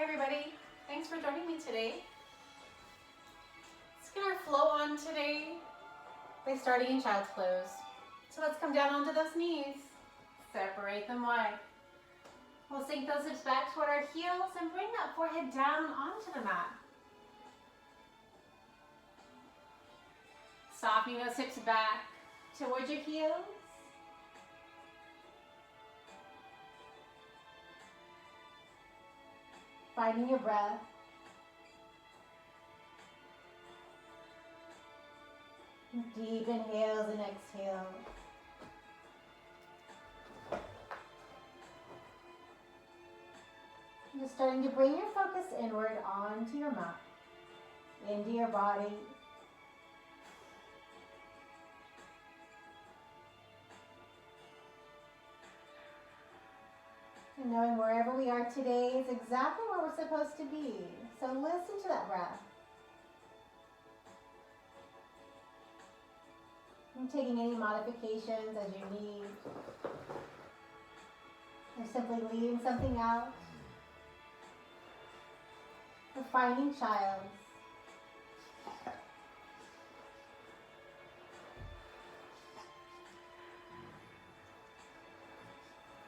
Hey everybody, thanks for joining me today. Let's get our flow on today by starting in child's pose. So let's come down onto those knees, separate them wide. We'll sink those hips back toward our heels and bring that forehead down onto the mat. Softening those hips back towards your heels. Finding your breath. Deep inhales and exhales. Just starting to bring your focus inward onto your mat, into your body. And knowing wherever we are today is exactly where we're supposed to be. So listen to that breath. And taking any modifications as you need. Or simply leaving something out. Or finding child.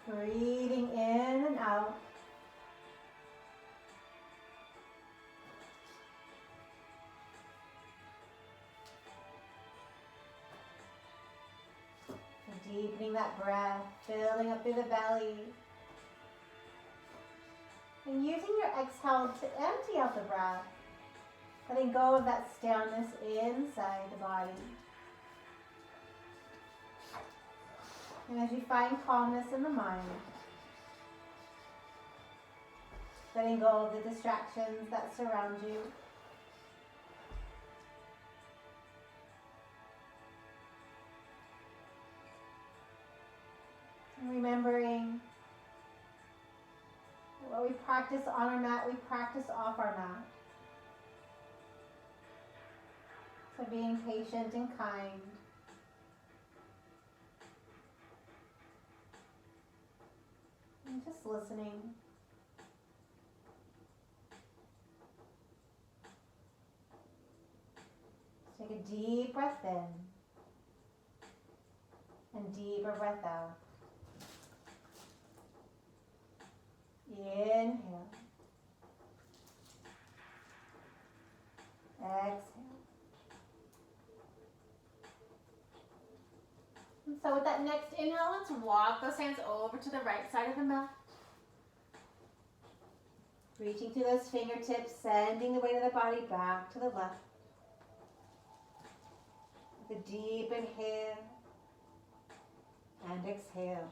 Breathing in and out. Deepening that breath, filling up through the belly. And using your exhale to empty out the breath, letting go of that stillness inside the body. And as you find calmness in the mind, letting go of the distractions that surround you. And remembering that what we practice on our mat, we practice off our mat. So being patient and kind. And just listening. Take a deep breath in and deeper breath out. Inhale. Exhale. And so with that next inhale, let's walk those hands over to the right side of the mat. Reaching through those fingertips, sending the weight of the body back to the left. With a deep inhale and exhale.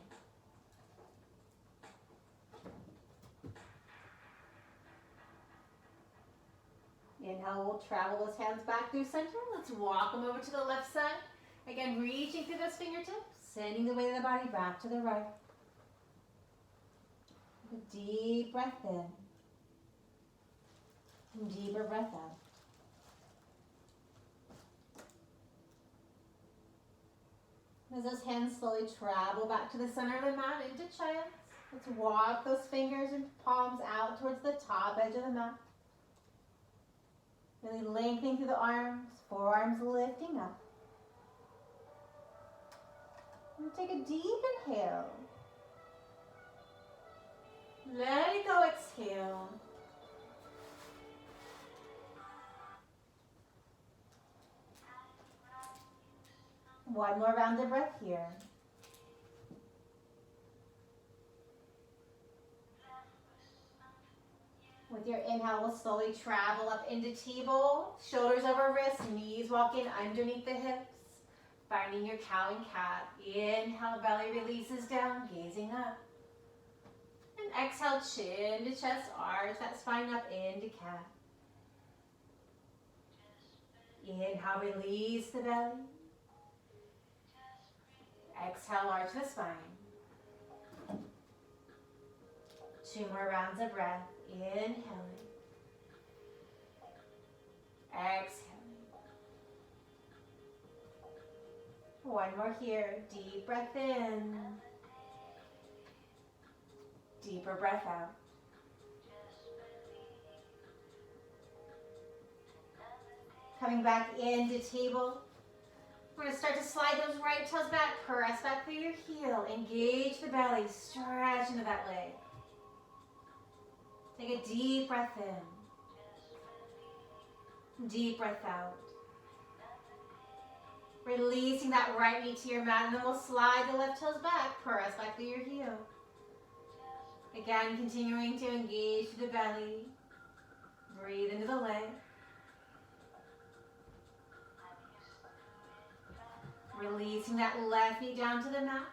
Inhale, we'll travel those hands back through center. Let's walk them over to the left side. Again, reaching through those fingertips, sending the weight of the body back to the right. A deep breath in. And deeper breath out. As those hands slowly travel back to the center of the mat into child's, let's walk those fingers and palms out towards the top edge of the mat. Really lengthening through the arms, forearms lifting up. And take a deep inhale. Let it go, exhale. One more round of breath here. With your inhale, we'll slowly travel up into T-bowl, shoulders over wrists, knees walking underneath the hips, finding your cow and cat. Inhale, belly releases down, gazing up. And exhale, chin to chest, arch that spine up into cat. Inhale, release the belly. Exhale, arch the spine. 2 more rounds of breath. Inhaling. Exhaling. One more here. Deep breath in. Deeper breath out. Coming back into table. We're going to start to slide those right toes back. Press back through your heel. Engage the belly. Stretch into that leg. Take a deep breath in. Deep breath out. Releasing that right knee to your mat, and then we'll slide the left toes back. Press back through your heel. Again, continuing to engage the belly. Breathe into the leg. Releasing that left knee down to the mat.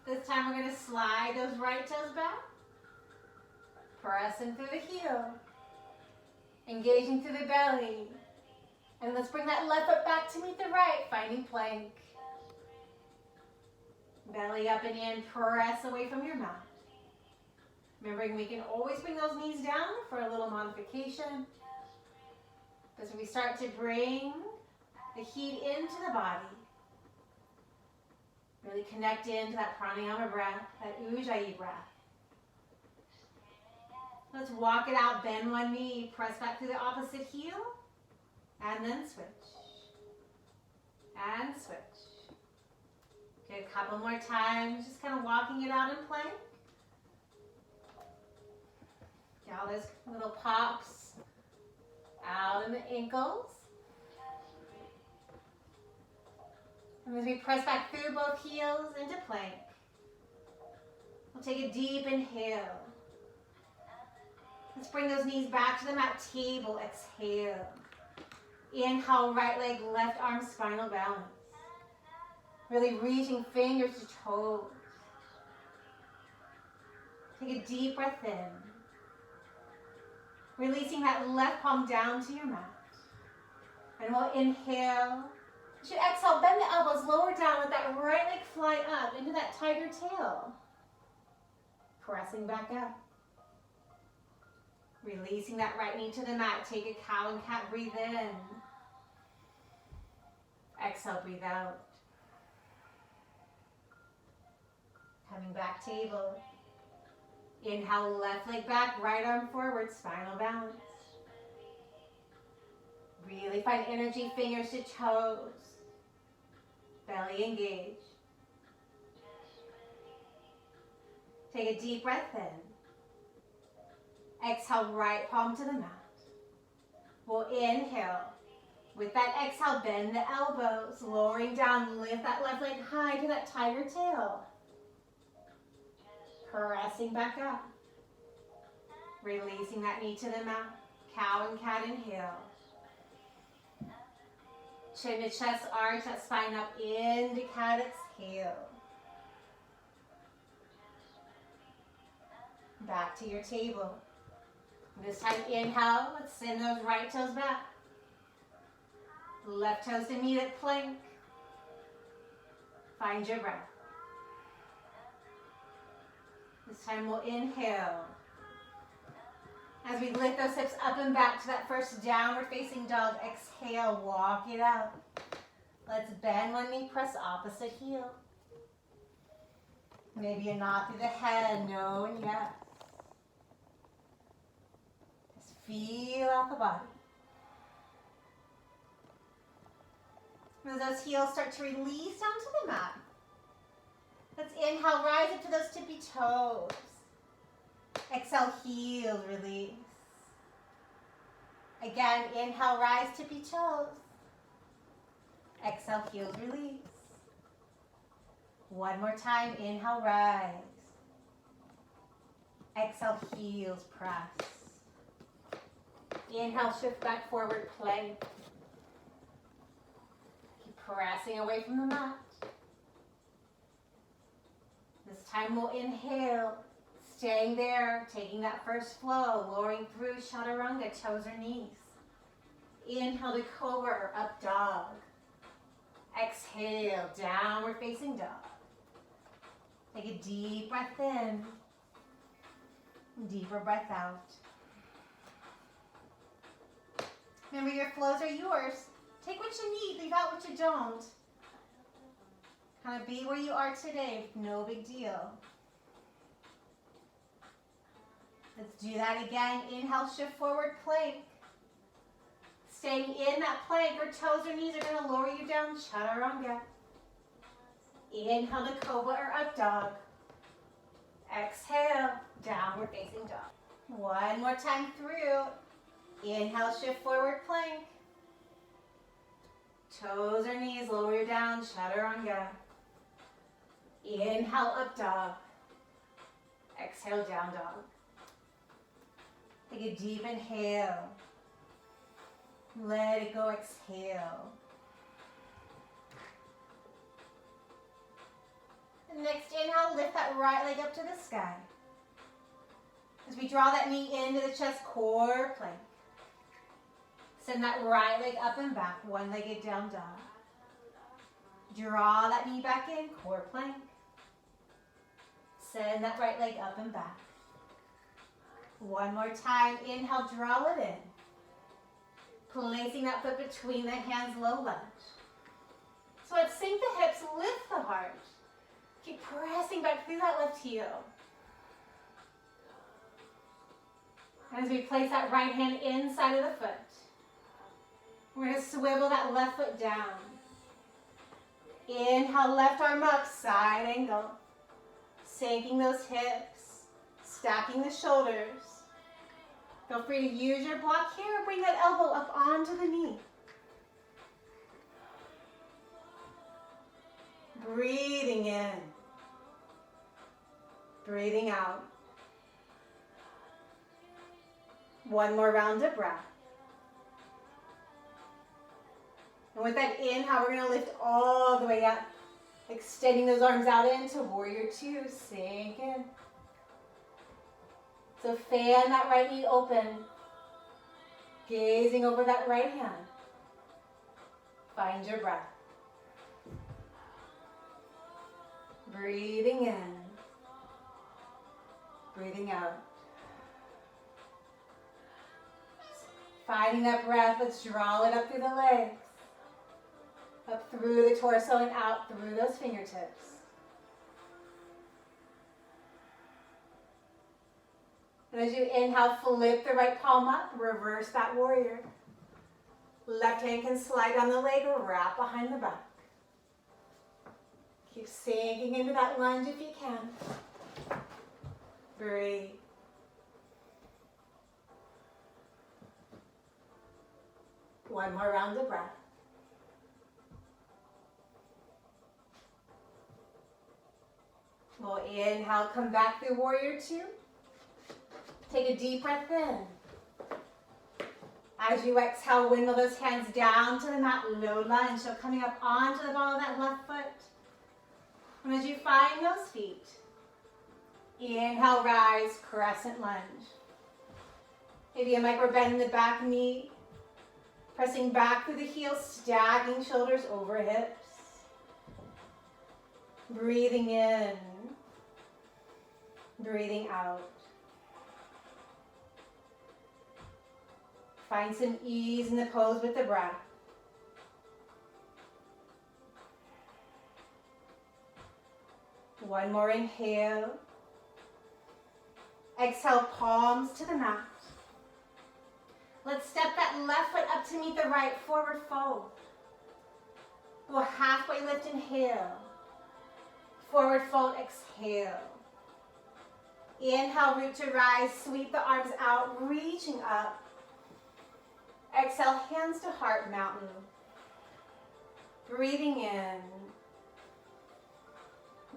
This time we're going to slide those right toes back. Pressing through the heel. Engaging through the belly. And let's bring that left foot back to meet the right, finding plank. Belly up and in, press away from your mat. Remembering we can always bring those knees down for a little modification. As we start to bring the heat into the body. Really connect into that pranayama breath, that ujjayi breath. Let's walk it out, bend one knee, press back through the opposite heel, and then switch. And switch. Okay, a couple more times, just kind of walking it out in plank. Get all those little pops out in the ankles. And as we press back through both heels into plank, we'll take a deep inhale. Let's bring those knees back to the mat, table, exhale. Inhale, right leg, left arm, spinal balance. Really reaching fingers to toes. Take a deep breath in. Releasing that left palm down to your mat. And we'll inhale. You should exhale, bend the elbows, lower down, let that right leg fly up into that tiger tail. Pressing back up. Releasing that right knee to the mat. Take a cow and cat, breathe in. Exhale, breathe out. Coming back, table. Inhale, left leg back, right arm forward, spinal balance. Really find energy, fingers to toes. Belly engage. Take a deep breath in. Exhale, right palm to the mat. We'll inhale. With that exhale, bend the elbows, lowering down, lift that left leg high to that tiger tail. Pressing back up. Releasing that knee to the mat. Cow and cat, inhale. Chin to chest, arch that spine up into cat, exhale. Back to your table. This time, inhale, let's send those right toes back. Left toes to meet at plank. Find your breath. This time we'll inhale. As we lift those hips up and back to that first downward facing dog, exhale, walk it out. Let's bend one knee, press opposite heel. Maybe a nod through the head, no and yes. Just feel out the body. As those heels start to release down to the mat. Let's inhale, rise up to those tippy toes. Exhale, heels release. Again, inhale, rise, tippy toes. Exhale, heels release. One more time, inhale, rise. Exhale, heels press. Inhale, shift back forward, plank. Keep pressing away from the mat. This time we'll inhale, staying there, taking that first flow, lowering through chaturanga, toes or knees. Inhale to cobra, up dog. Exhale, downward facing dog. Take a deep breath in, deeper breath out. Remember, your flows are yours. Take what you need, leave out what you don't. Kind of be where you are today, no big deal. Let's do that again. Inhale, shift forward, plank. Staying in that plank, or toes or knees are going to lower you down, chaturanga. Inhale to cobra or up dog. Exhale, downward facing dog. One more time through. Inhale, shift forward plank. Toes or knees, lower you down, chaturanga. Inhale, up dog. Exhale, down dog. Take a deep inhale. Let it go, exhale. And next inhale, lift that right leg up to the sky. As we draw that knee into the chest, core plank. Send that right leg up and back, one-legged down dog. Draw that knee back in, core plank. Send that right leg up and back. One more time, inhale, draw it in. Placing that foot between the hands, low lunge. So let's sink the hips, lift the heart. Keep pressing back through that left heel. As we place that right hand inside of the foot, we're going to swivel that left foot down. Inhale, left arm up, side angle. Sinking those hips, stacking the shoulders. Feel free to use your block here or bring that elbow up onto the knee. Breathing in. Breathing out. One more round of breath. And with that inhale, we're going to lift all the way up. Extending those arms out into warrior two. Sink in. So fan that right knee open. Gazing over that right hand. Find your breath. Breathing in. Breathing out. Finding that breath, let's draw it up through the legs. Up through the torso and out through those fingertips. And as you inhale, flip the right palm up, reverse that warrior. Left hand can slide down the leg or wrap behind the back. Keep sinking into that lunge if you can. Breathe. One more round of breath. We'll inhale, come back through warrior two. Take a deep breath in. As you exhale, windmill those hands down to the mat, low lunge. So coming up onto the ball of that left foot. And as you find those feet, inhale, rise, crescent lunge. Maybe a micro bend in the back knee. Pressing back through the heels, stacking shoulders over hips. Breathing in. Breathing out. Find some ease in the pose with the breath. One more inhale. Exhale, palms to the mat. Let's step that left foot up to meet the right, forward fold. Go halfway lift, inhale. Forward fold, exhale. Inhale, root to rise, sweep the arms out, reaching up. Exhale, hands to heart, mountain. Breathing in.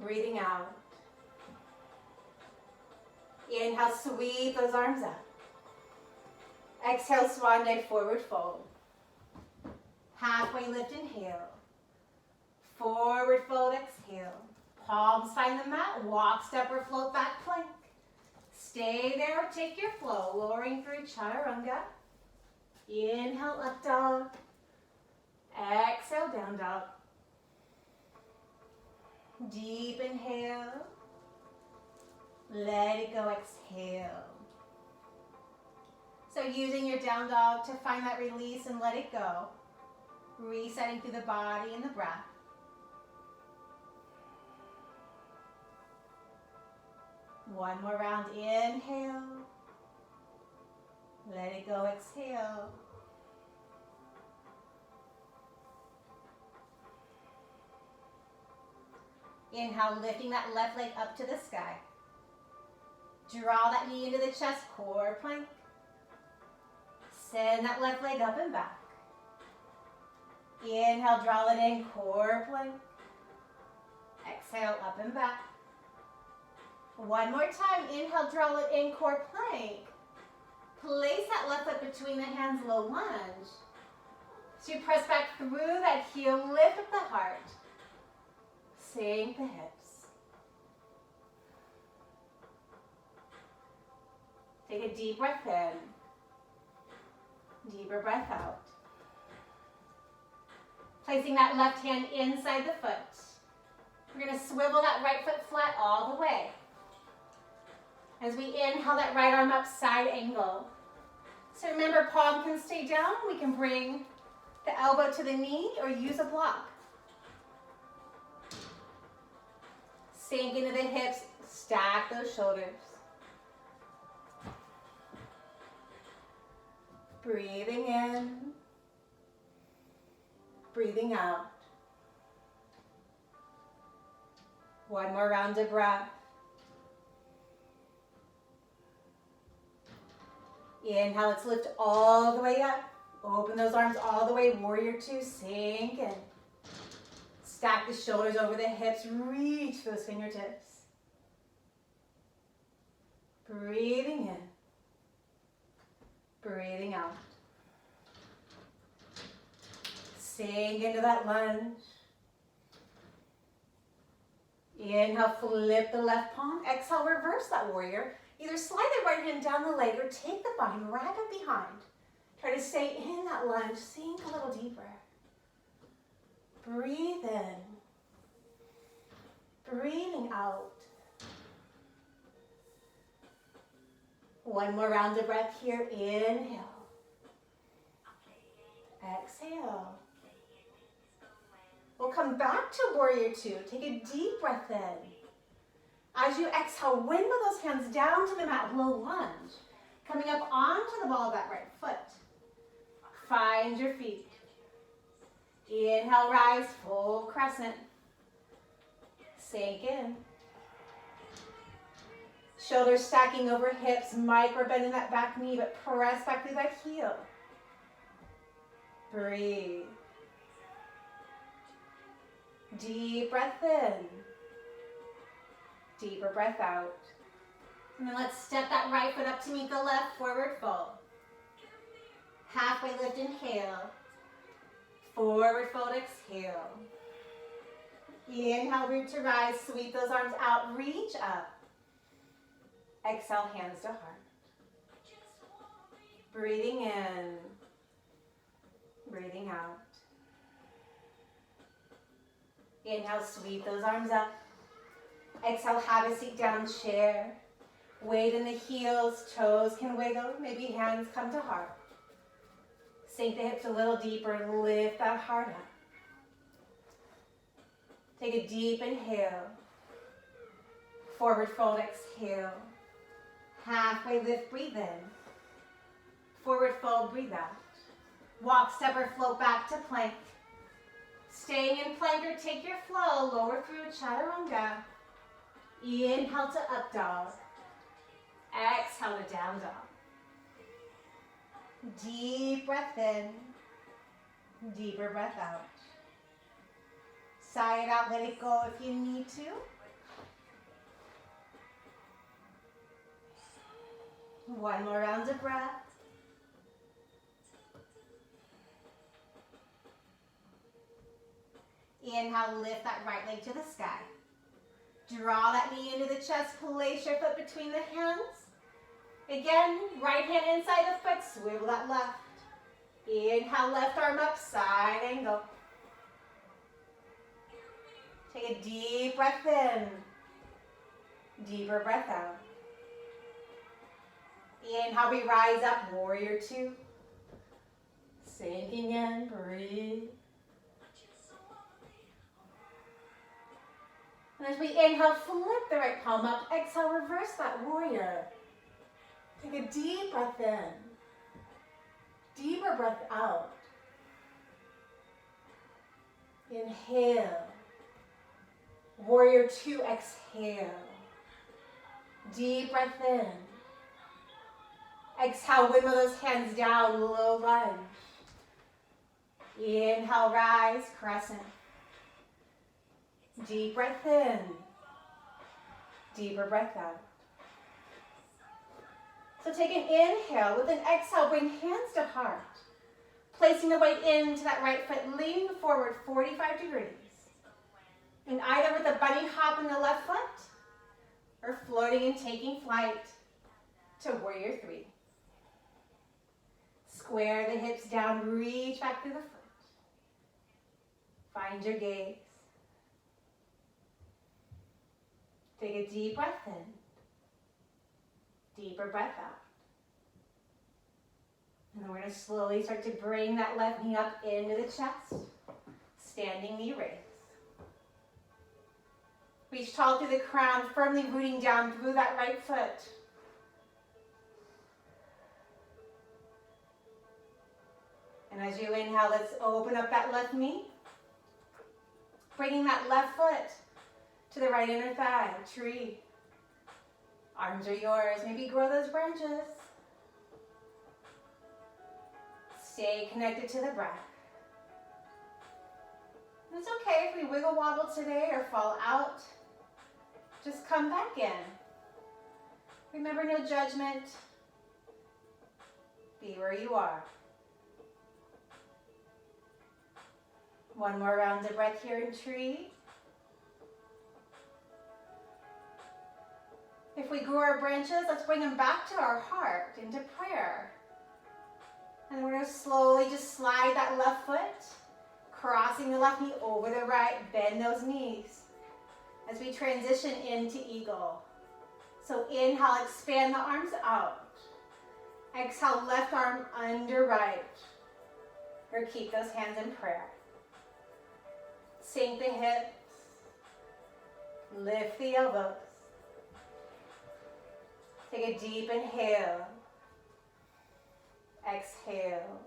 Breathing out. Inhale, sweep those arms up. Exhale, swan dive, forward fold. Halfway lift, inhale. Forward fold, exhale. Palms find the mat, walk, step, or float back plank. Stay there or take your flow, lowering through chaturanga. Inhale, up dog. Exhale, down dog. Deep inhale. Let it go, exhale. So using your down dog to find that release and let it go. Resetting through the body and the breath. One more round, inhale. Let it go, exhale. Inhale, lifting that left leg up to the sky. Draw that knee into the chest, core plank. Send that left leg up and back. Inhale, draw it in, core plank. Exhale, up and back. One more time, inhale, draw it in, core plank. Place that left foot between the hands, low lunge. So you press back through that heel, lift up the heart. Sink the hips. Take a deep breath in. Deeper breath out. Placing that left hand inside the foot. We're going to swivel that right foot flat all the way. As we inhale that right arm up, side angle. So remember, palm can stay down. We can bring the elbow to the knee or use a block. Sink into the hips, stack those shoulders. Breathing in, breathing out. One more round of breath. Inhale, let's lift all the way up. Open those arms all the way, warrior two, sink in. Stack the shoulders over the hips, reach for those fingertips. Breathing in, breathing out. Sink into that lunge. Inhale, flip the left palm. Exhale, reverse that warrior. Either slide the right hand down the leg or take the bind, wrap it behind. Try to stay in that lunge, sink a little deeper. Breathe in. Breathing out. One more round of breath here. Inhale. Exhale. We'll come back to warrior two. Take a deep breath in. As you exhale, windmill those hands down to the mat, low lunge. Coming up onto the ball of that right foot. Find your feet. Inhale, rise, full crescent. Sink in. Shoulders stacking over hips, micro bending that back knee, but press back through that heel. Breathe. Deep breath in. Deeper breath out. And then let's step that right foot up to meet the left, forward fold. Halfway lift, inhale. Forward fold, exhale. Inhale, root to rise, sweep those arms out, reach up. Exhale, hands to heart. Breathing in, breathing out. Inhale, sweep those arms up. Exhale, have a seat down, chair. Weight in the heels, toes can wiggle, maybe hands come to heart. Sink the hips a little deeper, lift that heart up. Take a deep inhale. Forward fold, exhale. Halfway lift, breathe in. Forward fold, breathe out. Walk, step, or float back to plank. Staying in plank or take your flow, lower through chaturanga. Inhale to up dog. Exhale to down dog. Deep breath in. Deeper breath out. Sigh it out, let it go if you need to. One more round of breath. Inhale, lift that right leg to the sky. Draw that knee into the chest, place your foot between the hands. Again, right hand inside the foot, swivel that left. Inhale, left arm up, side angle. Take a deep breath in. Deeper breath out. Inhale, we rise up, warrior two. Sinking in, breathe. And as we inhale, flip the right palm up. Exhale, reverse that warrior. Take a deep breath in. Deeper breath out. Inhale. Warrior two, exhale. Deep breath in. Exhale, wiggle those hands down, low lunge. Inhale, rise, crescent. Deep breath in. Deeper breath out. So take an inhale. With an exhale, bring hands to heart. Placing the weight into that right foot, lean forward 45 degrees. And either with a bunny hop in the left foot, or floating and taking flight to warrior three. Square the hips down, reach back through the foot. Find your gaze. Take a deep breath in. Deeper breath out. And then we're going to slowly start to bring that left knee up into the chest. Standing knee raise. Reach tall through the crown, firmly rooting down through that right foot. And as you inhale, let's open up that left knee. Bringing that left foot to the right inner thigh, tree. Arms are yours. Maybe grow those branches. Stay connected to the breath. It's okay if we wiggle wobble today or fall out. Just come back in. Remember, no judgment. Be where you are. One more round of breath here in tree. If we grew our branches, let's bring them back to our heart, into prayer. And we're going to slowly just slide that left foot, crossing the left knee over the right, bend those knees as we transition into eagle. So inhale, expand the arms out. Exhale, left arm under right. Or keep those hands in prayer. Sink the hips. Lift the elbows. Take a deep inhale. Exhale.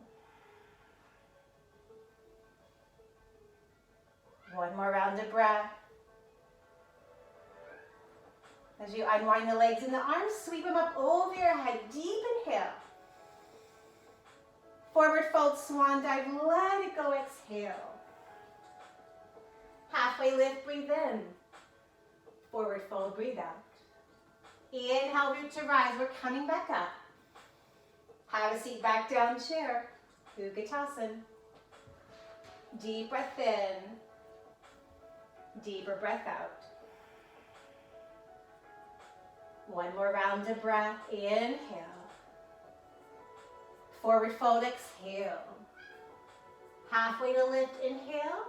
One more round of breath. As you unwind the legs and the arms, sweep them up over your head. Deep inhale. Forward fold, swan dive, let it go, exhale. Halfway lift, breathe in. Forward fold, breathe out. Inhale, root to rise, we're coming back up. Have a seat, back down chair. Utkatasana. Deep breath in. Deeper breath out. One more round of breath. Inhale. Forward fold, exhale. Halfway to lift, inhale.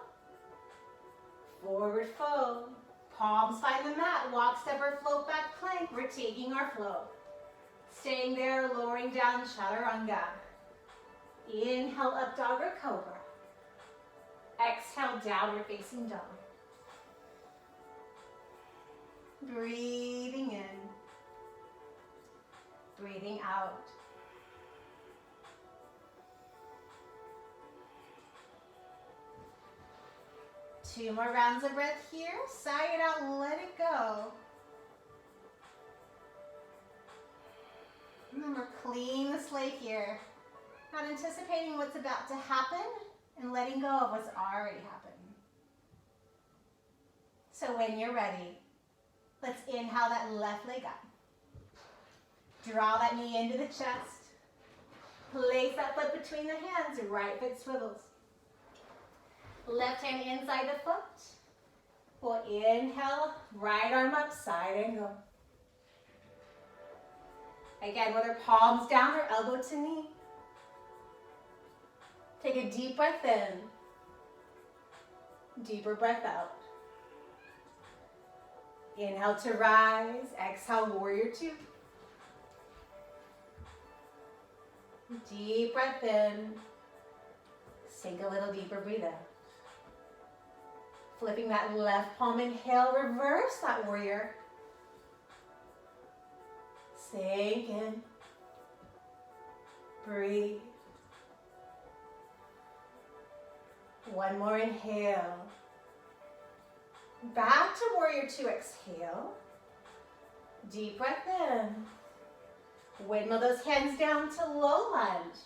Forward fold. Palms find the mat. Walk, step, or float back plank. We're taking our flow. Staying there, lowering down, chaturanga. Inhale, up dog or cobra. Exhale, downward facing dog. Breathing in. Breathing out. Two more rounds of breath here. Sigh it out, let it go. Remember, clean the slate here. Not anticipating what's about to happen and letting go of what's already happened. So when you're ready, let's inhale that left leg up. Draw that knee into the chest. Place that foot between the hands. Right foot swivels. Left hand inside the foot. We'll inhale, right arm up, side angle. Again, whether palms down or elbow to knee. Take a deep breath in. Deeper breath out. Inhale to rise. Exhale, warrior two. Deep breath in. Sink a little deeper, breathe out. Flipping that left palm, inhale, reverse that warrior. Sink in. Breathe. One more inhale. Back to warrior two, exhale. Deep breath in. Windmill those hands down to low lunge.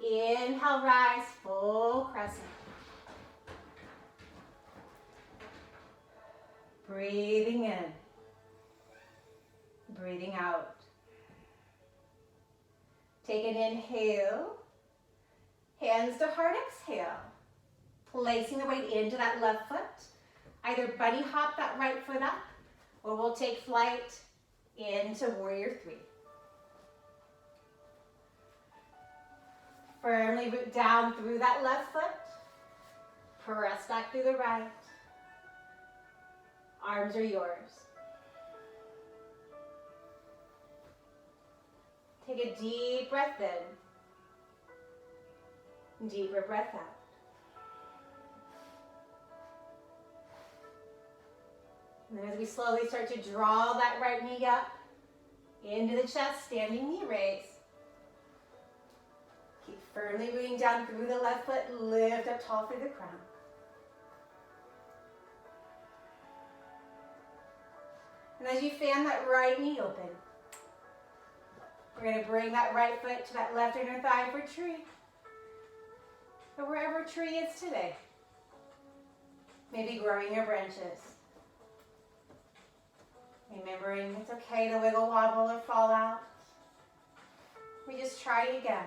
Inhale, rise, full crescent. Breathing in. Breathing out. Take an inhale. Hands to heart, exhale. Placing the weight into that left foot. Either bunny hop that right foot up, or we'll take flight into warrior three. Firmly root down through that left foot. Press back through the right. Arms are yours. Take a deep breath in. Deeper breath out. And then as we slowly start to draw that right knee up into the chest, standing knee raise. Keep firmly rooting down through the left foot, lift up tall through the crown. And as you fan that right knee open, we're going to bring that right foot to that left inner thigh for tree. Or wherever tree is today. Maybe growing your branches. Remembering it's okay to wiggle, wobble, or fall out. We just try it again.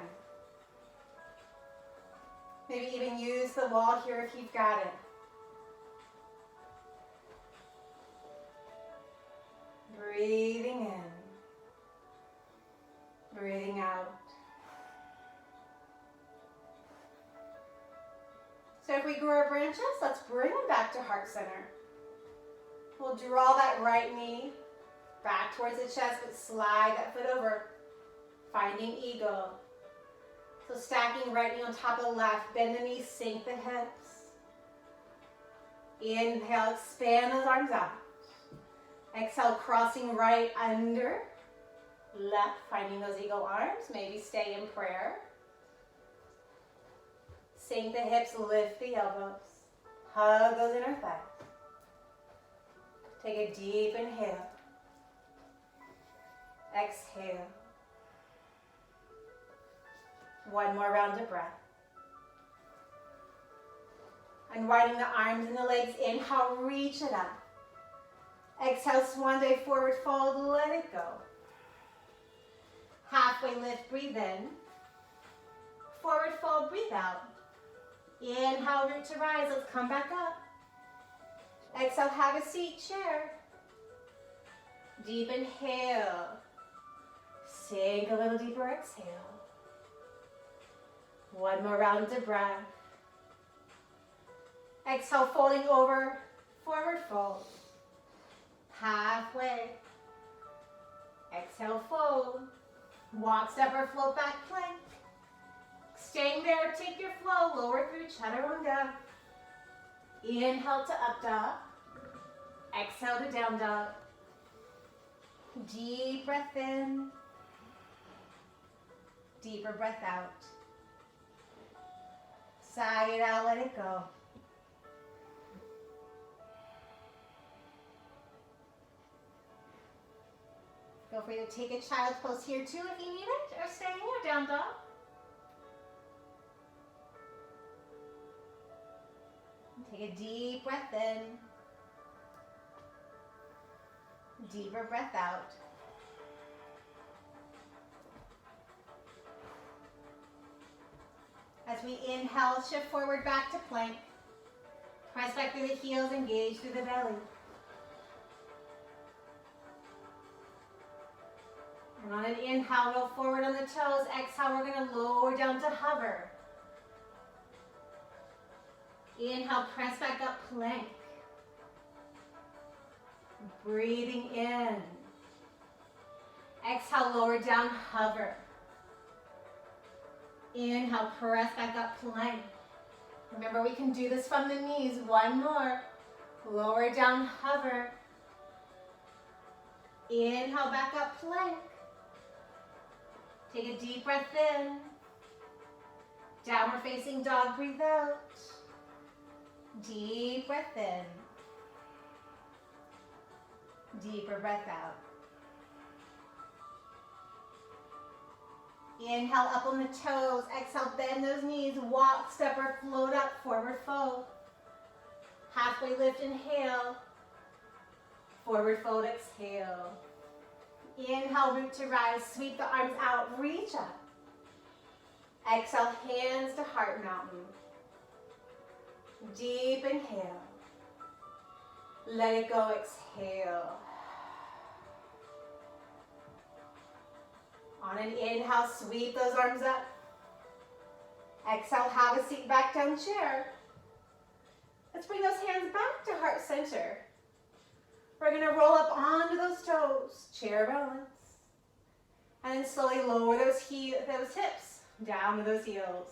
Maybe even use the wall here if you've got it. Breathing in. Breathing out. So if we grow our branches, let's bring them back to heart center. We'll draw that right knee back towards the chest, but slide that foot over, finding eagle. So stacking right knee on top of left, bend the knees, sink the hips. Inhale, expand those arms out. Exhale, crossing right under, left, finding those eagle arms. Maybe stay in prayer. Sink the hips, lift the elbows. Hug those inner thighs. Take a deep inhale. Exhale. One more round of breath. Unwinding the arms and the legs. Inhale, reach it up. Exhale, swan dive, forward fold, let it go. Halfway lift, breathe in. Forward fold, breathe out. Inhale, root to rise, let's come back up. Exhale, have a seat, chair. Deep inhale. Sink a little deeper, exhale. One more round of breath. Exhale, folding over, forward fold. Halfway. Exhale, fold. Walk, step, or float back plank. Staying there, take your flow, lower through chaturanga. Inhale to up dog. Exhale to down dog. Deep breath in. Deeper breath out. Sigh it out, let it go. Feel free to take a child's pose here too if you need it, or stay in your down dog. Take a deep breath in. Deeper breath out. As we inhale, shift forward back to plank. Press back through the heels, engage through the belly. And on an inhale, roll forward on the toes. Exhale, we're going to lower down to hover. Inhale, press back up, plank. Breathing in. Exhale, lower down, hover. Inhale, press back up, plank. Remember, we can do this from the knees. One more. Lower down, hover. Inhale, back up, plank. Take a deep breath in. Downward facing dog, breathe out. Deep breath in. Deeper breath out. Inhale up on the toes. Exhale, bend those knees. Walk, step, or float up, forward fold. Halfway lift, inhale. Forward fold, exhale. Inhale, root to rise. Sweep the arms out, reach up. Exhale, hands to heart mountain. Deep inhale. Let it go, exhale. On an inhale, sweep those arms up. Exhale, have a seat, back down chair. Let's bring those hands back to heart center. We're gonna roll up onto those toes, chair balance. And then slowly lower those hips down to those heels.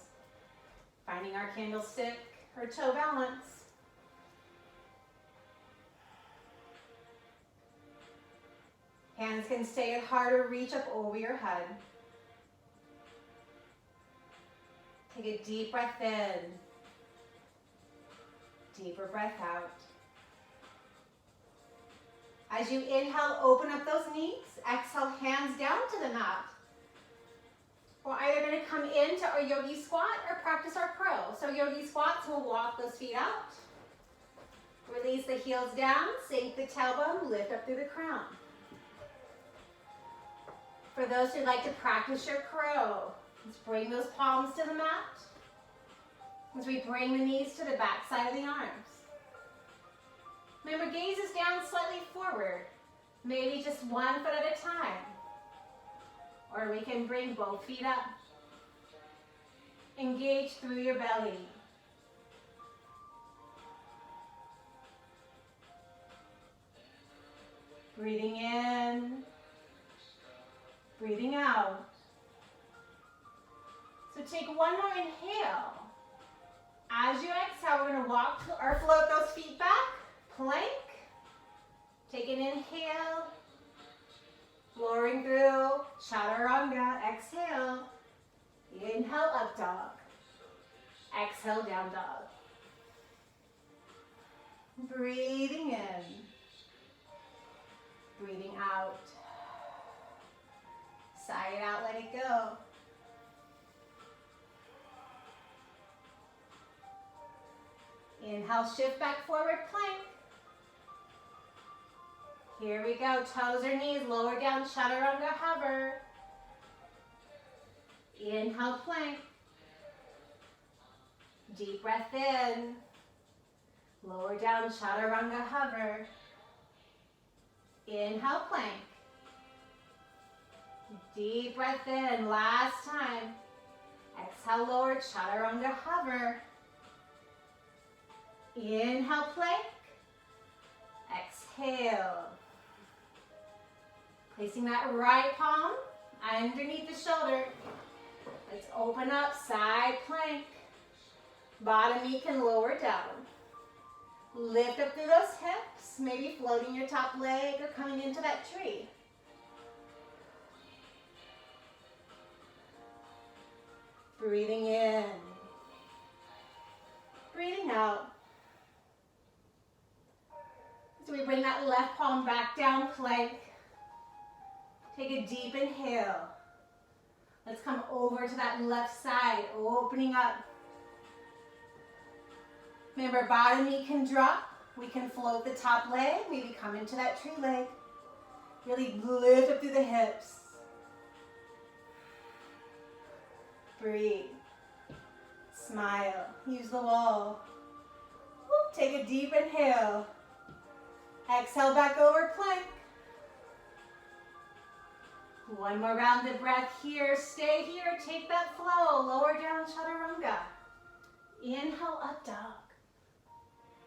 Finding our candlestick or toe balance. Hands can stay at heart or reach up over your head. Take a deep breath in. Deeper breath out. As you inhale, open up those knees. Exhale, hands down to the mat. We're either going to come into our yogi squat or practice our crow. So yogi squats, we'll walk those feet out. Release the heels down, sink the tailbone, lift up through the crown. For those who'd like to practice your crow, let's bring those palms to the mat. As we bring the knees to the back side of the arms. Remember, gaze is down, slightly forward. Maybe just 1 foot at a time. Or we can bring both feet up. Engage through your belly. Breathing in. Breathing out. So take one more inhale. As you exhale, we're going to walk or float those feet back. Plank. Take an inhale. Lowering through. Chaturanga. Exhale. Inhale, up dog. Exhale, down dog. Breathing in. Breathing out. Sigh it out, let it go. Inhale, shift back forward, plank. Here we go, toes or knees, lower down, chaturanga, hover. Inhale, plank. Deep breath in. Lower down, chaturanga, hover. Inhale, plank. Deep breath in, last time. Exhale, lower, chaturanga, hover. Inhale, plank. Exhale. Placing that right palm underneath the shoulder. Let's open up, side plank. Bottom knee can lower down. Lift up through those hips, maybe floating your top leg or coming into that tree. Breathing in. Breathing out. So we bring that left palm back down, plank. Take a deep inhale. Let's come over to that left side, opening up. Remember, bottom knee can drop. We can float the top leg, maybe come into that tree leg. Really lift up through the hips. Breathe. Smile. Use the wall. Whoop, take a deep inhale. Exhale back over, plank. One more rounded breath here. Stay here. Take that flow. Lower down, chaturanga. Inhale, up dog.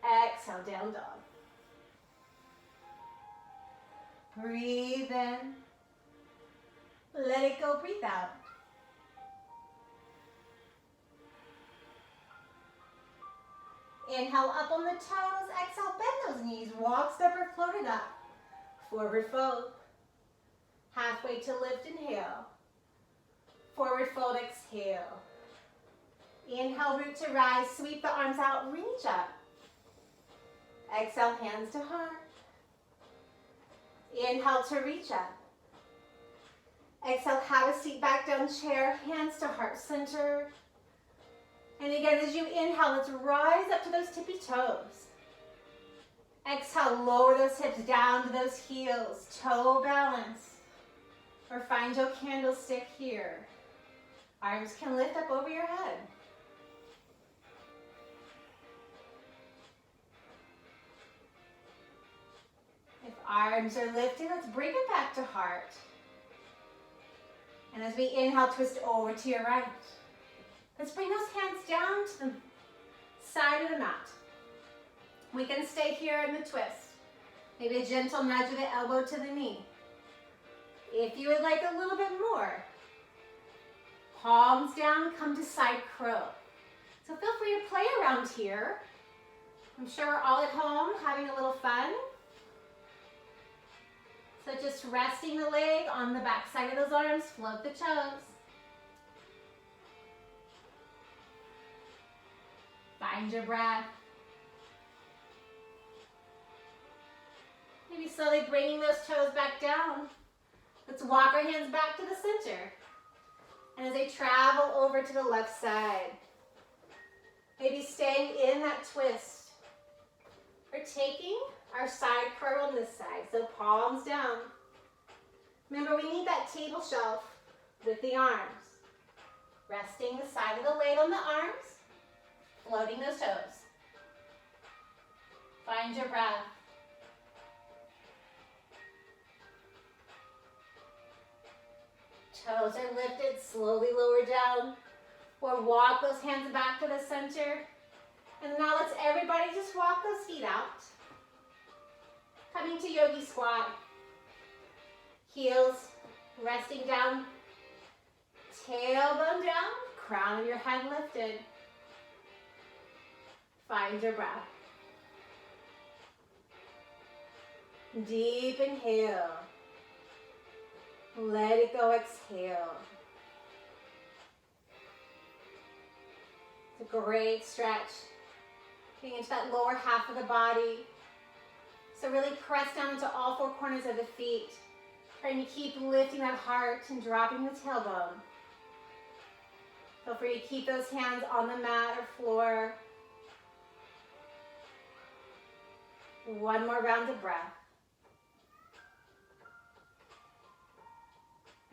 Exhale, down dog. Breathe in. Let it go. Breathe out. Inhale up on the toes. Exhale, bend those knees. Walk, step, or float it up. Forward fold. Halfway to lift, inhale. Forward fold, exhale. Inhale, root to rise. Sweep the arms out, reach up. Exhale, hands to heart. Inhale to reach up. Exhale, have a seat back down chair, hands to heart center. And again, as you inhale, let's rise up to those tippy toes. Exhale, lower those hips down to those heels, toe balance. Or find your candlestick here. Arms can lift up over your head. If arms are lifted, let's bring it back to heart. And as we inhale, twist over to your right. Let's bring those hands down to the side of the mat. We can stay here in the twist. Maybe a gentle nudge of the elbow to the knee. If you would like a little bit more, palms down, come to side crow. So feel free to play around here. I'm sure we're all at home having a little fun. So just resting the leg on the back side of those arms, float the toes. Find your breath. Maybe slowly bringing those toes back down. Let's walk our hands back to the center. And as they travel over to the left side, maybe staying in that twist. We're taking our side curl on this side, so palms down. Remember, we need that table shelf with the arms. Resting the side of the leg on the arms, floating those toes. Find your breath. Toes are lifted, slowly lower down. Or walk those hands back to the center. And now let's everybody just walk those feet out. Coming to yogi squat. Heels resting down. Tailbone down. Crown of your head lifted. Find your breath. Deep inhale. Let it go, exhale. It's a great stretch. Getting into that lower half of the body. So really press down into all four corners of the feet. Trying to keep lifting that heart and dropping the tailbone. Feel free to keep those hands on the mat or floor. One more round of breath.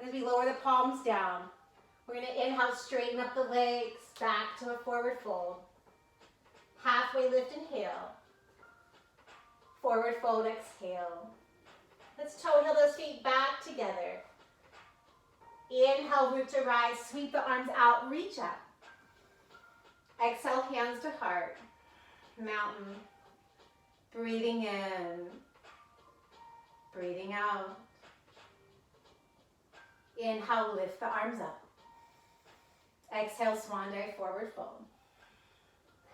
And as we lower the palms down, we're going to inhale, straighten up the legs, back to a forward fold. Halfway lift, inhale. Forward fold, exhale. Let's toe heel those feet back together. Inhale, root to rise, sweep the arms out, reach up. Exhale, hands to heart. Mountain. Breathing in. Breathing out. Inhale, lift the arms up. Exhale, swan dive, forward fold.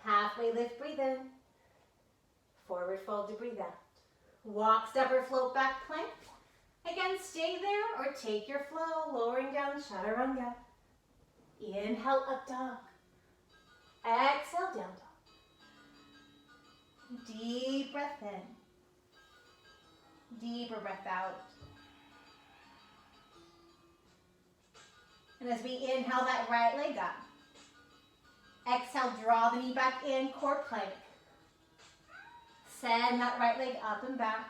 Halfway lift, breathe in. Forward fold to breathe out. Walk, step, or float back plank. Again, stay there or take your flow, lowering down, chaturanga. Inhale, up dog. Exhale, down dog. Deep breath in. Deeper breath out. And as we inhale that right leg up, exhale, draw the knee back in, core plank. Send that right leg up and back.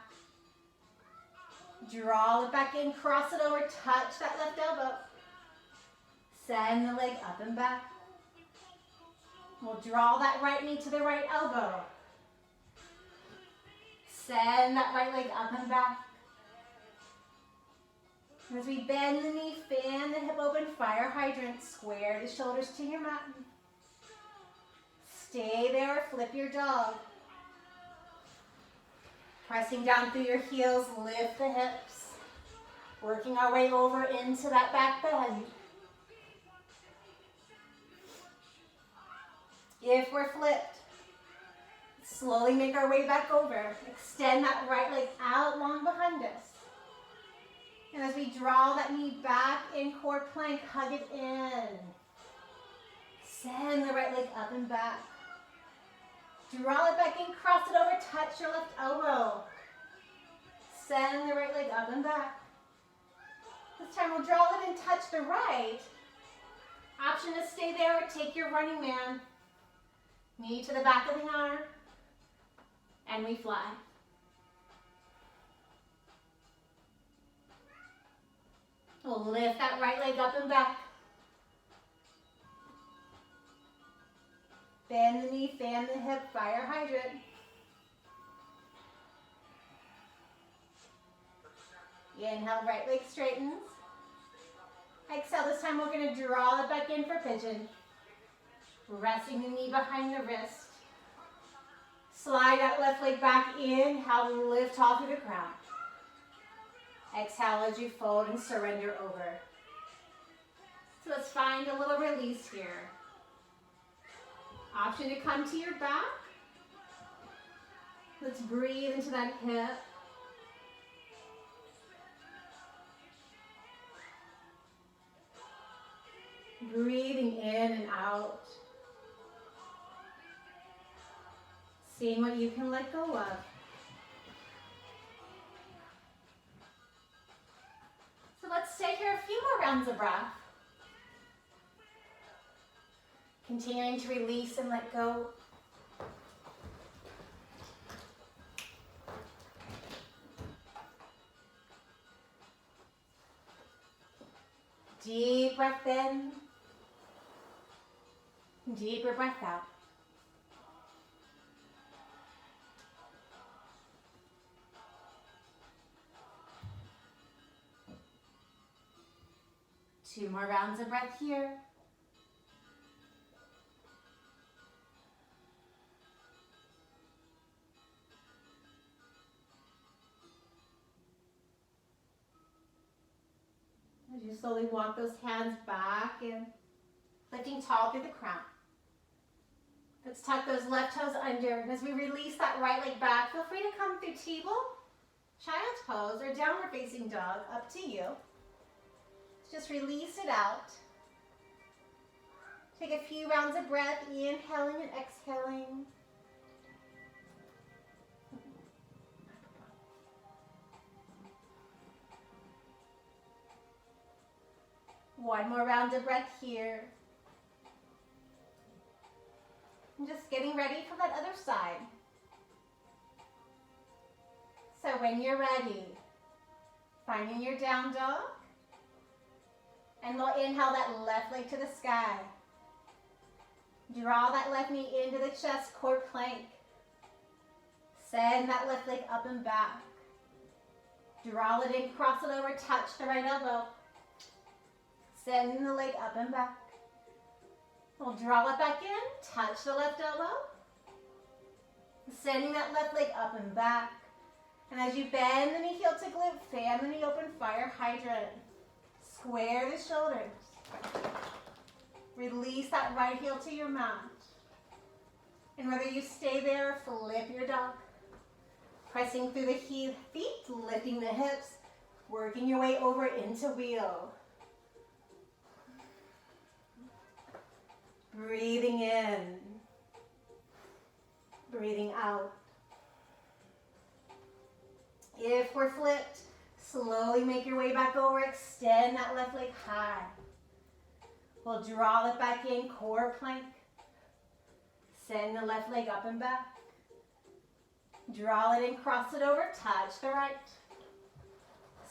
Draw it back in, cross it over, touch that left elbow. Send the leg up and back. We'll draw that right knee to the right elbow. Send that right leg up and back. As we bend the knee, fan the hip open, fire hydrant, square the shoulders to your mat. Stay there or flip your dog. Pressing down through your heels, lift the hips. Working our way over into that back bend. If we're flipped, slowly make our way back over. Extend that right leg out long behind us. And as we draw that knee back in core plank, hug it in. Send the right leg up and back. Draw it back in, cross it over, touch your left elbow. Send the right leg up and back. This time we'll draw it and touch the right. Option to stay there or take your running man. Knee to the back of the arm. And we fly. We'll lift that right leg up and back. Bend the knee, fan the hip, fire hydrant. Inhale, right leg straightens. Exhale, this time we're going to draw it back in for pigeon. Resting the knee behind the wrist. Slide that left leg back in. Inhale, lift tall through the crown. Exhale as you fold and surrender over. So let's find a little release here. Option to come to your back. Let's breathe into that hip. Breathing in and out. Seeing what you can let go of. So let's stay here a few more rounds of breath. Continuing to release and let go. Deep breath in. Deeper breath out. Two more rounds of breath here. As you slowly walk those hands back and lifting tall through the crown. Let's tuck those left toes under. And as we release that right leg back, feel free to come through table, child's pose, or downward facing dog, up to you. Just release it out. Take a few rounds of breath, inhaling and exhaling. One more round of breath here. And just getting ready for that other side. So when you're ready, finding your down dog. And we'll inhale that left leg to the sky. Draw that left knee into the chest, core plank. Send that left leg up and back. Draw it in, cross it over, touch the right elbow. Sending the leg up and back. We'll draw it back in, touch the left elbow. Sending that left leg up and back. And as you bend the knee heel to glute, fan the knee open, fire hydrant. Square the shoulders. Release that right heel to your mat. And whether you stay there, flip your dog. Pressing through the feet, lifting the hips, working your way over into wheel. Breathing in. Breathing out. If we're flipped, slowly make your way back over. Extend that left leg high. We'll draw it back in, core plank. Send the left leg up and back. Draw it in, cross it over, touch the right.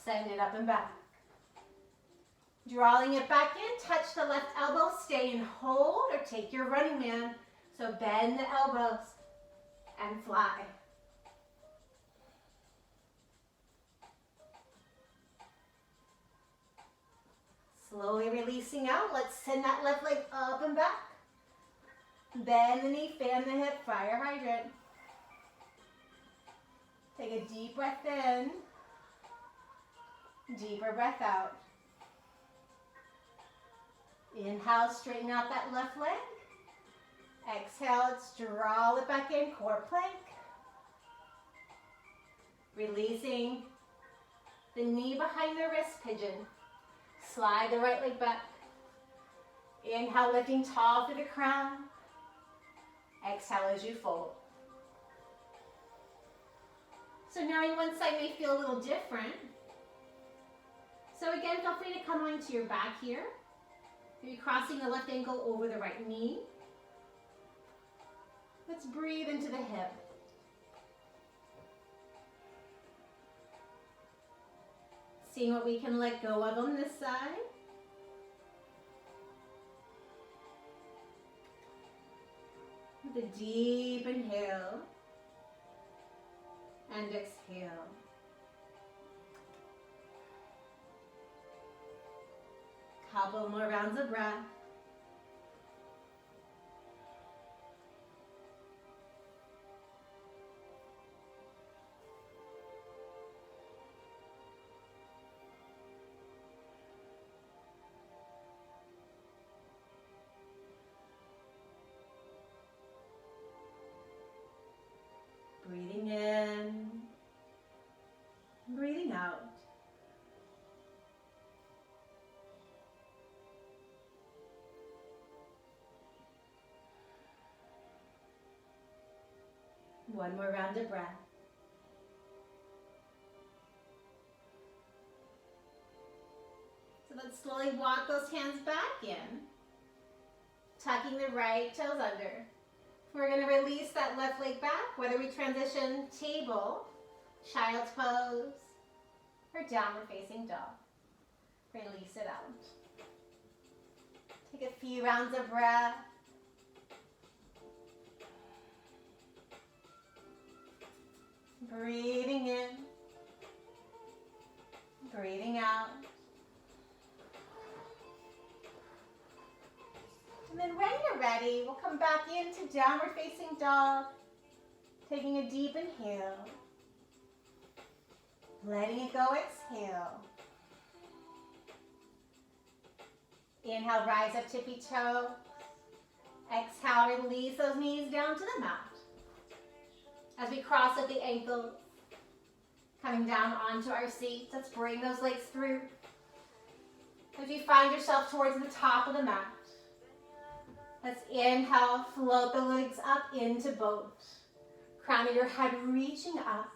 Send it up and back. Drawing it back in, touch the left elbow, stay and hold, or take your running man. So bend the elbows and fly. Slowly releasing out. Let's send that left leg up and back. Bend the knee, fan the hip, fire hydrant. Take a deep breath in. Deeper breath out. Inhale, straighten out that left leg. Exhale, let's draw it back in, core plank. Releasing the knee behind the wrist, pigeon. Slide the right leg back. Inhale, lifting tall through the crown. Exhale as you fold. So knowing one side may feel a little different. So again, feel free to come onto your back here. Maybe crossing the left ankle over the right knee. Let's breathe into the hip. Seeing what we can let go of on this side. With a deep inhale and exhale. Couple more rounds of breath. Breathing in, breathing out. One more round of breath. So let's slowly walk those hands back in, tucking the right toes under. We're going to release that left leg back, whether we transition table, child's pose, or downward facing dog. Release it out. Take a few rounds of breath. Breathing in, breathing out. And then when you're ready, we'll come back into downward facing dog, taking a deep inhale. Letting it go, exhale. Inhale, rise up tippy toe. Exhale, release those knees down to the mat. As we cross up the ankles, coming down onto our seats, let's bring those legs through. As you find yourself towards the top of the mat, let's inhale, float the legs up into boat. Crown of your head reaching up.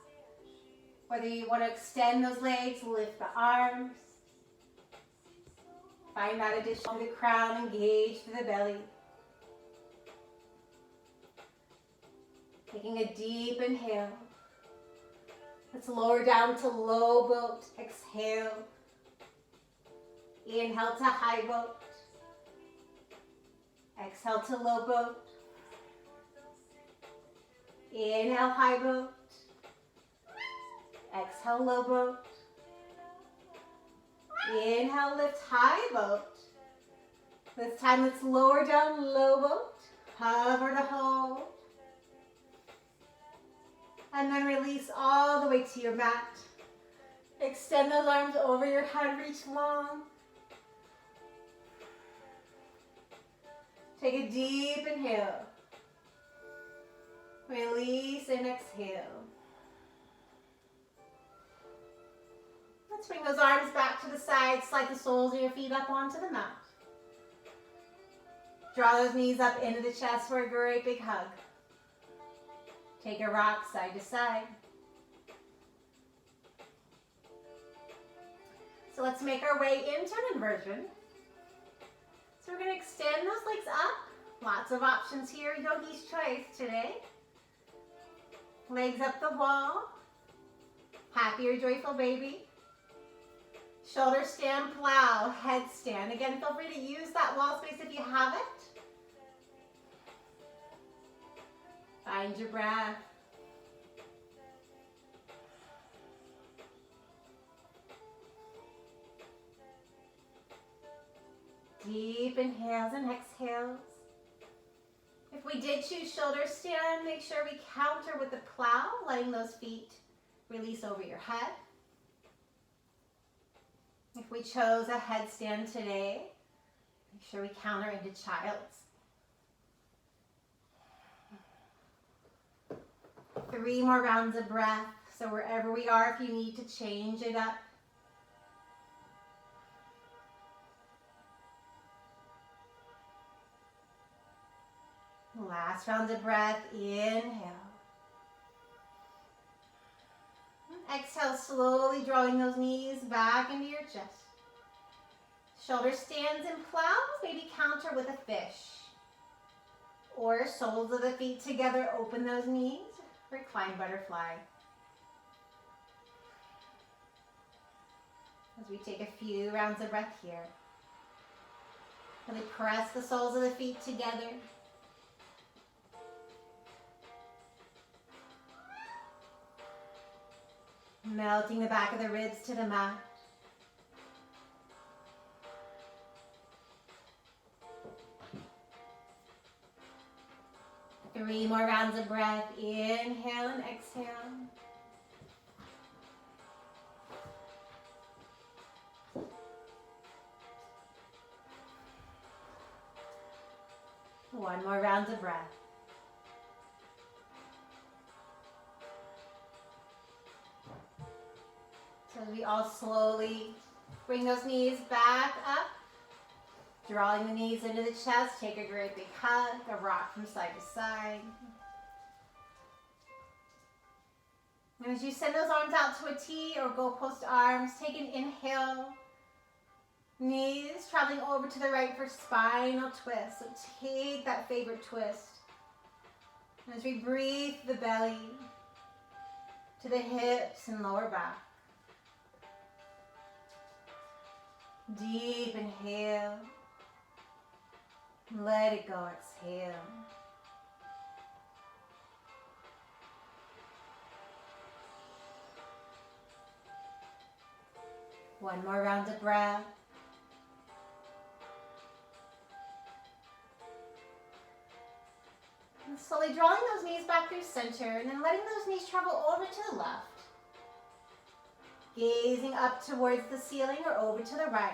Whether you want to extend those legs, lift the arms. Find that addition to the crown, engage to the belly. Taking a deep inhale. Let's lower down to low boat. Exhale. Inhale to high boat. Exhale to low boat. Inhale, high boat. Exhale, low boat. Inhale, lift, high boat. This time, let's lower down, low boat. Hover to hold. And then release all the way to your mat. Extend those arms over your head, reach long. Take a deep inhale. Release and exhale. Let's bring those arms back to the side. Slide the soles of your feet up onto the mat. Draw those knees up into the chest for a great big hug. Take a rock side to side. So let's make our way into an inversion. So we're going to extend those legs up. Lots of options here. Yogi's choice today. Legs up the wall. Happy or joyful baby. Shoulder stand, plow, headstand. Again, feel free to use that wall space if you have it. Find your breath. Deep inhales and exhales. If we did choose shoulder stand, make sure we counter with the plow, letting those feet release over your head. If we chose a headstand today, make sure we counter into child's. 3 more rounds of breath. So wherever we are, if you need to change it up. Last round of breath. Inhale. Exhale, slowly drawing those knees back into your chest. Shoulder stands and plows, maybe counter with a fish. Or soles of the feet together, open those knees, recline butterfly. As we take a few rounds of breath here. Really press the soles of the feet together. Melting the back of the ribs to the mat. Three more rounds of breath. Inhale and exhale. One more round of breath. So as we all slowly bring those knees back up, drawing the knees into the chest, take a great big hug, a rock from side to side. And as you send those arms out to a T or go post arms, take an inhale. Knees traveling over to the right for spinal twist. So take that favorite twist. And as we breathe the belly to the hips and lower back. Deep inhale. Let it go, exhale. One more round of breath. And slowly drawing those knees back through center and then letting those knees travel over to the left. Gazing up towards the ceiling or over to the right.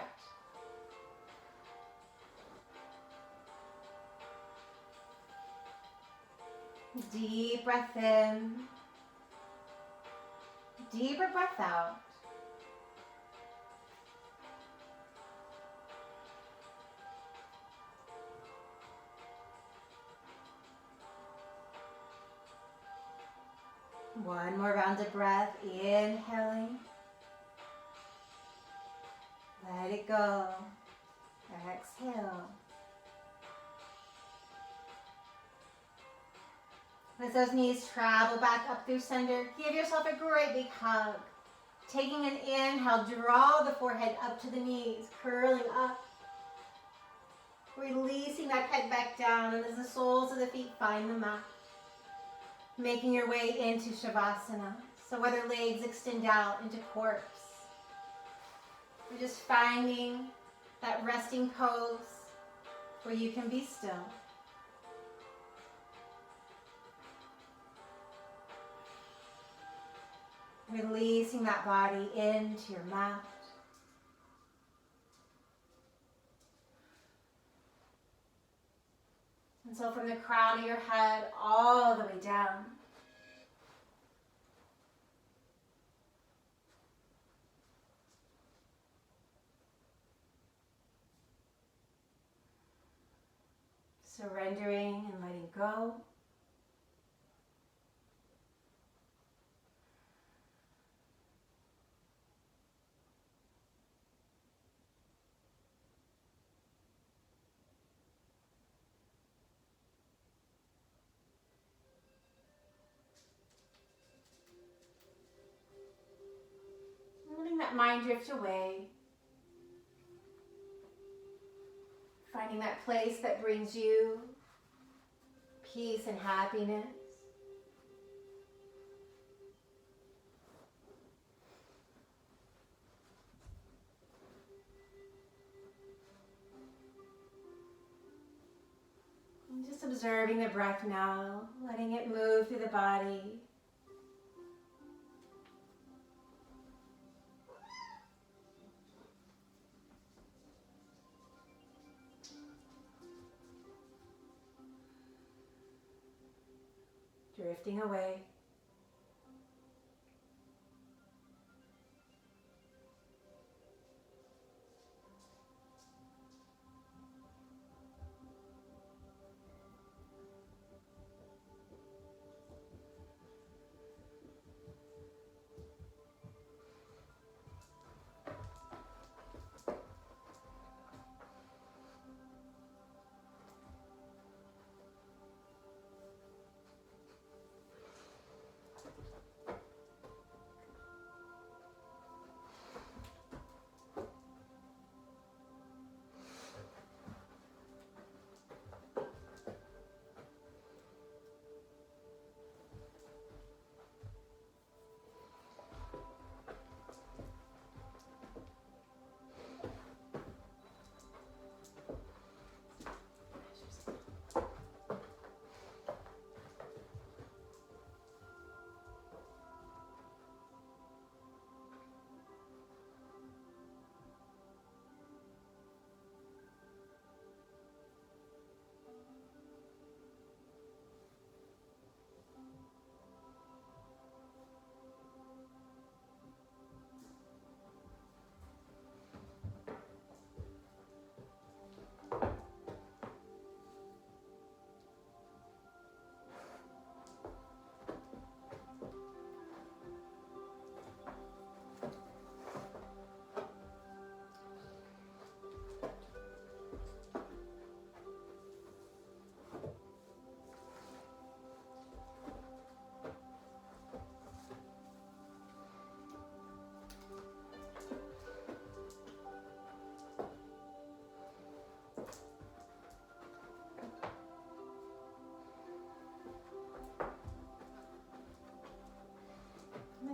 Deep breath in. Deeper breath out. One more round of breath, inhaling. Let it go. Exhale. As those knees travel back up through center, give yourself a great big hug. Taking an inhale, draw the forehead up to the knees, curling up. Releasing that head back down, and as the soles of the feet find the mat. Making your way into Shavasana. So whether legs extend out into corpse, or just finding that resting pose where you can be still. Releasing that body into your mat. And so from the crown of your head all the way down. Surrendering and letting go. Letting that mind drift away. Finding that place that brings you peace and happiness. And just observing the breath now, letting it move through the body. Drifting away.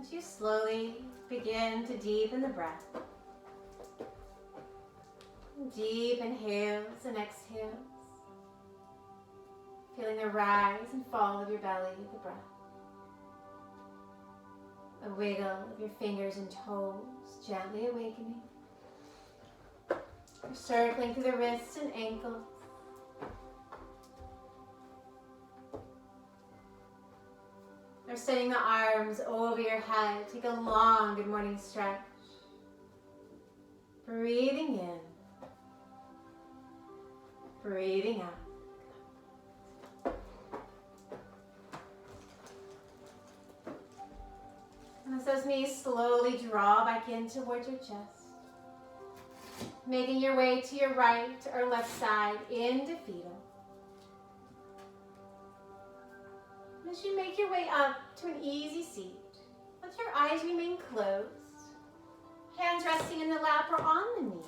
As you slowly begin to deepen the breath. Deep inhales and exhales. Feeling the rise and fall of your belly with the breath. A wiggle of your fingers and toes, gently awakening. You're circling through the wrists and ankles. Or sending the arms over your head. Take a long good morning stretch. Breathing in. Breathing out. And as those knees slowly draw back in towards your chest. Making your way to your right or left side into fetal. As you make your way up to an easy seat, let your eyes remain closed. Hands resting in the lap or on the knees.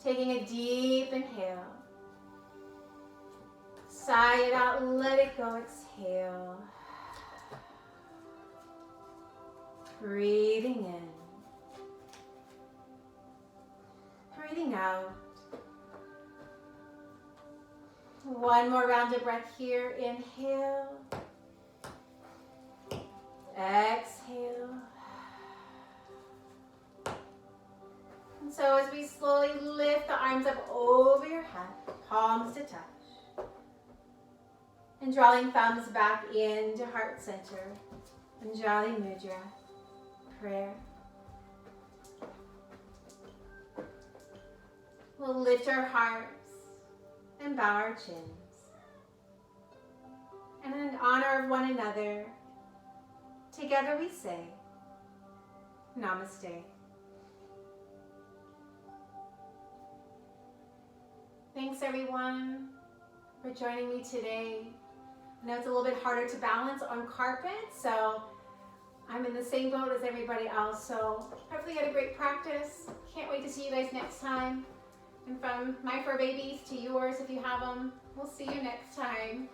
Taking a deep inhale. Sigh it out, let it go, exhale. Breathing in. Breathing out. One more round of breath here. Inhale. Exhale. And so as we slowly lift the arms up over your head, palms to touch. And drawing thumbs back into heart center. Anjali Mudra. Prayer. We'll lift our hearts and bow our chins. And in honor of one another, together we say, Namaste. Thanks everyone for joining me today. I know it's a little bit harder to balance on carpet, so I'm in the same boat as everybody else. So hopefully you had a great practice. Can't wait to see you guys next time. And from my fur babies to yours if you have them, we'll see you next time.